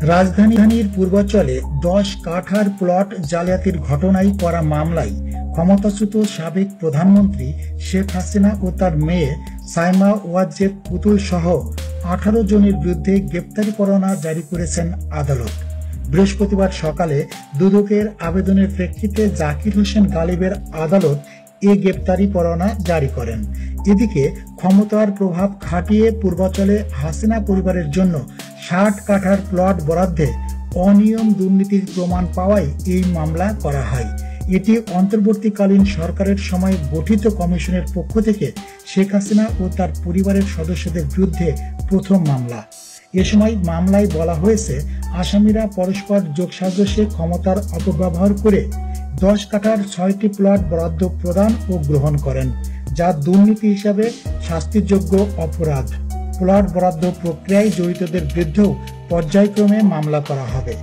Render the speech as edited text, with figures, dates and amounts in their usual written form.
রাজধানীর পূর্বাঞ্চলে 10 কাঠার প্লট জালিয়াতির ঘটনায় করা মামলায় ক্ষমতাচ্যুত সাবেক প্রধানমন্ত্রী শেখ হাসিনা ও তার মেয়ে সাইমা ওয়াজেদ পুতুল সহ 18 জনের বিরুদ্ধে গ্রেপ্তারি পরোয়ানা জারি করেছেন আদালত। বৃহস্পতিবার সকালে দুদকের আবেদনের প্রেক্ষিতে জাকির হোসেন গালিবের আদালত এ গ্রেপ্তারি পরোয়ানা জারি করেন। এদিকে ক্ষমতার প্রভাব খাটিয়ে পূর্বাঞ্চলে হাসিনা পরিবারের জন্য 60 কাঠার প্লট বরাদ্দে অনিয়ম দুর্নীতির প্রমাণ পাওয়ায় এই মামলা করা হয়। এটি অন্তর্বর্তীকালীন সরকারের সময় গঠিত কমিশনের পক্ষ থেকে শেখ হাসিনা ও তার পরিবারের সদস্যদের বিরুদ্ধে প্রথম মামলা। এ সময় মামলায় বলা হয়েছে, আসামিরা পরস্পর যোগসাজশে ক্ষমতার অপব্যবহার করে 10 কাঠার 6টি প্লট বরাদ্দ প্রদান ও গ্রহণ করেন, যা দুর্নীতি হিসাবে শাস্তিযোগ্য অপরাধ। প্লট বরাদ্দ প্রক্রিয়ায় জড়িতদের বিরুদ্ধেও পর্যায়ক্রমে মামলা করা হবে।